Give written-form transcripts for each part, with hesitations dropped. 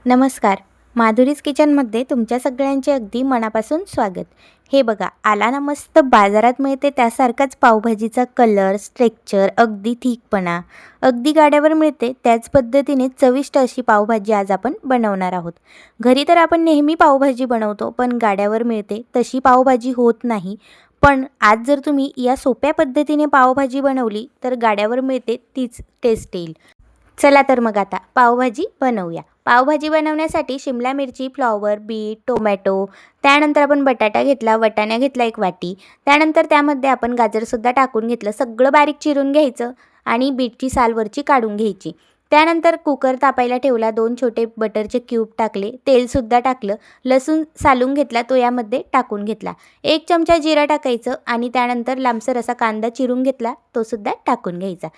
नमस्कार. माधुरीज किचनमध्ये तुमच्या सगळ्यांचे अगदी मनापासून स्वागत. हे बघा, आला ना मस्त बाजारात मिळते त्यासारखाच पावभाजीचा कलर, स्ट्रेक्चर, अगदी थिकपणा, अगदी गाड्यावर मिळते त्याच पद्धतीने चविष्ट अशी पावभाजी आज आपण बनवणार आहोत. घरी तर आपण नेहमी पावभाजी बनवतो, पण गाड्यावर मिळते तशी पावभाजी होत नाही. पण आज जर तुम्ही या सोप्या पद्धतीने पावभाजी बनवली तर गाड्यावर मिळते तीच टेस्ट येईल. चला तर मग आता पावभाजी बनवूया. पावभाजी बनवण्यासाठी शिमला मिरची, फ्लॉवर, बीट, टोमॅटो, त्यानंतर आपण बटाटा घेतला, वाटाणा घेतला 1 वाटी. त्यानंतर त्यामध्ये आपण गाजरसुद्धा टाकून घेतलं. सगळं बारीक चिरून घ्यायचं आणि बीटची सालवरची काढून घ्यायची. त्यानंतर कुकर तापायला ठेवला, 2 छोटे बटरचे क्यूब टाकले, तेलसुद्धा टाकलं, लसूण सालून घेतला तो यामध्ये टाकून घेतला. 1 चमचा जिरा टाकायचं आणि त्यानंतर लांबसर असा कांदा चिरून घेतला, तोसुद्धा टाकून घ्यायचा.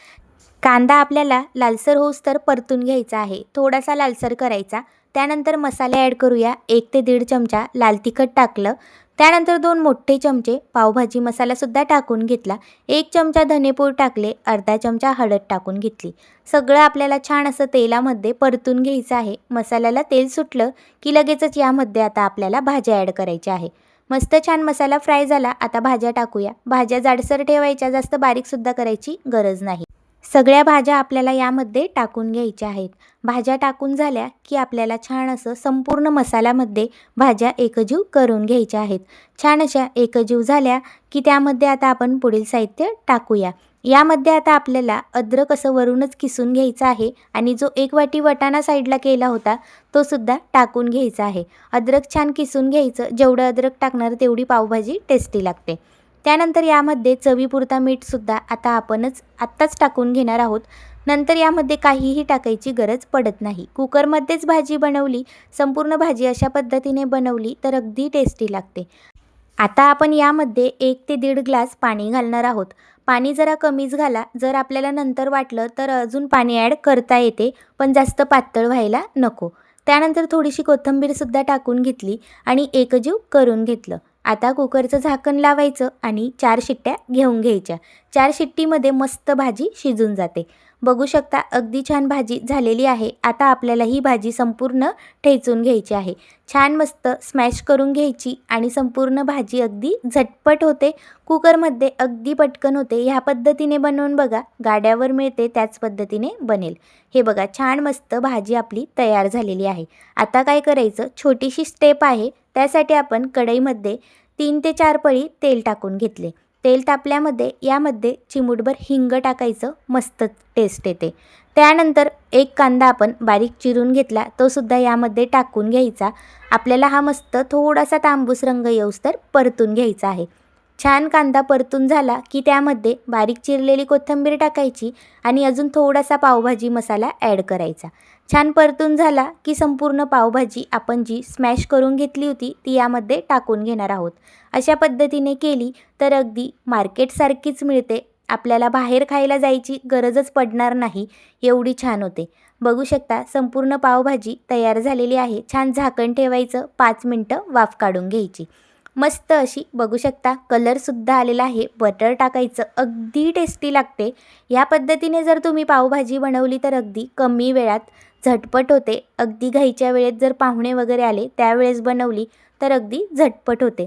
कांदा आपल्याला लालसर होऊस्तर परतून घ्यायचा आहे, थोडासा लालसर करायचा. त्यानंतर मसाले ॲड करूया. 1 ते 1.5 चमचा लाल तिखट टाकलं. त्यानंतर 2 मोठे चमचे पावभाजी मसालासुद्धा टाकून घेतला. 1 चमचा धनेपूड टाकले, अर्धा चमचा हळद टाकून घेतली. सगळं आपल्याला छान असं तेलामध्ये परतून घ्यायचं आहे. मसाल्याला तेल सुटलं की लगेचच यामध्ये आता आपल्याला भाज्या ॲड करायच्या आहे. मस्त छान मसाला फ्राय झाला. आता भाज्या टाकूया. भाज्या जाडसर ठेवायच्या, जास्त बारीकसुद्धा करायची गरज नाही. सगळ्या भाज्या आपल्याला यामध्ये टाकून घ्यायच्या आहेत. भाज्या टाकून झाल्या की आपल्याला छान असं संपूर्ण मसाल्यामध्ये भाज्या एकजीव करून घ्यायच्या आहेत. छान अशा एकजीव झाल्या की त्यामध्ये आता आपण पुढील साहित्य टाकूया. यामध्ये आता आपल्याला अद्रक असं वरूनच किसून घ्यायचं आहे आणि जो 1 वाटी वाटाणा साईडला केला होता तो सुद्धा टाकून घ्यायचा आहे. अद्रक छान किसून घ्यायचं. जेवढं अद्रक टाकणार तेवढी पावभाजी टेस्टी लागते. त्यानंतर यामध्ये चवीपुरता मीठसुद्धा आता आपणच आत्ताच टाकून घेणार आहोत. नंतर यामध्ये काहीही टाकायची गरज पडत नाही. कुकरमध्येच भाजी बनवली, संपूर्ण भाजी अशा पद्धतीने बनवली तर अगदी टेस्टी लागते. आता आपण यामध्ये 1 ते 1.5 ग्लास पाणी घालणार आहोत. पाणी जरा कमीच घाला. जर आपल्याला नंतर वाटलं तर अजून पाणी ॲड करता येते, पण जास्त पातळ व्हायला नको. त्यानंतर थोडीशी कोथिंबीरसुद्धा टाकून घेतली आणि एकजीव करून घेतलं. आता कुकरचं झाकण लावायचं आणि 4 शिट्ट्या घेऊन घ्यायच्या. 4 शिट्टीमध्ये मस्त भाजी शिजून जाते. बघू शकता अगदी छान भाजी झालेली आहे. आता आपल्याला ही भाजी संपूर्ण ठेचून घ्यायची आहे. छान मस्त स्मॅश करून घ्यायची आणि संपूर्ण भाजी अगदी झटपट होते. कुकरमध्ये अगदी पटकन होते. ह्या पद्धतीने बनवून बघा, गाड्यावर मिळते त्याच पद्धतीने बनेल. हे बघा, छान मस्त भाजी आपली तयार झालेली आहे. आता काय करायचं, छोटीशी स्टेप आहे. त्यासाठी आपण कढईमध्ये 3 ते 4 पळी तेल टाकून घेतले. तेल तापल्यामध्ये यामध्ये चिमूटभर हिंग टाकायचं, मस्त टेस्ट येते. त्यानंतर 1 कांदा आपण बारीक चिरून घेतला, तोसुद्धा यामध्ये टाकून घ्यायचा. आपल्याला हा मस्त थोडासा तांबूस रंग येऊस्तर परतून घ्यायचा आहे. छान कांदा परतून झाला की त्यामध्ये बारीक चिरलेली कोथिंबीर टाकायची आणि अजून थोडासा पावभाजी मसाला ॲड करायचा. छान परतून झाला की संपूर्ण पावभाजी आपण जी स्मॅश करून घेतली होती ती यामध्ये टाकून घेणार आहोत. अशा पद्धतीने केली तर अगदी मार्केटसारखीच मिळते. आपल्याला बाहेर खायला जायची गरजच पडणार नाही, एवढी छान होते. बघू शकता संपूर्ण पावभाजी तयार झालेली आहे. छान झाकण ठेवायचं, 5 मिनटं वाफ काढून घ्यायची. मस्त अशी बघू शकता कलरसुद्धा आलेला आहे. बटर टाकायचं, अगदी टेस्टी लागते. या पद्धतीने जर तुम्ही पावभाजी बनवली तर अगदी कमी वेळात झटपट होते. अगदी घाईच्या वेळेत जर पाहुणे वगैरे आले त्यावेळेस बनवली तर अगदी झटपट होते.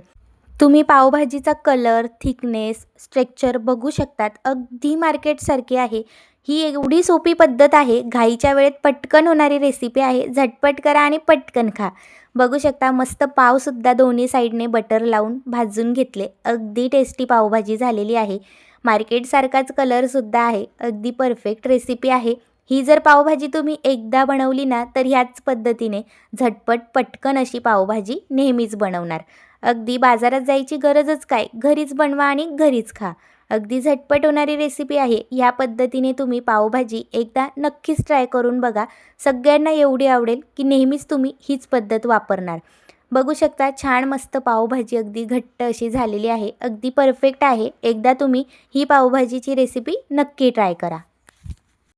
तुम्ही पावभाजीचा कलर, थिकनेस, स्ट्रेक्चर बघू शकतात. अगदी मार्केटसारखी आहे. ही एवढी सोपी पद्धत आहे. घाईच्या वेळेत पटकन होणारी रेसिपी आहे. झटपट करा आणि पटकन खा. बघू शकता मस्त पावसुद्धा दोन्ही साईडने बटर लावून भाजून घेतले. अगदी टेस्टी पावभाजी झालेली आहे. मार्केटसारखाच कलरसुद्धा आहे. अगदी परफेक्ट रेसिपी आहे. ही जर पावभाजी तुम्ही एकदा बनवली ना तर ह्याच पद्धतीने झटपट पटकन अशी पावभाजी नेहमीच बनवणार. अगदी बाजारात जायची गरजच काय, घरीच बनवा आणि घरीच खा. अगदी झटपट होणारी रेसिपी आहे. या पद्धतीने तुम्ही पावभाजी एकदा नक्कीच ट्राय करून बघा. सगळ्यांना एवढी आवडेल की नेहमीच तुम्ही हीच पद्धत वापरणार. बघू शकता छान मस्त पावभाजी अगदी घट्ट अशी झालेली आहे. अगदी परफेक्ट आहे. एकदा तुम्ही ही पावभाजीची रेसिपी नक्की ट्राय करा.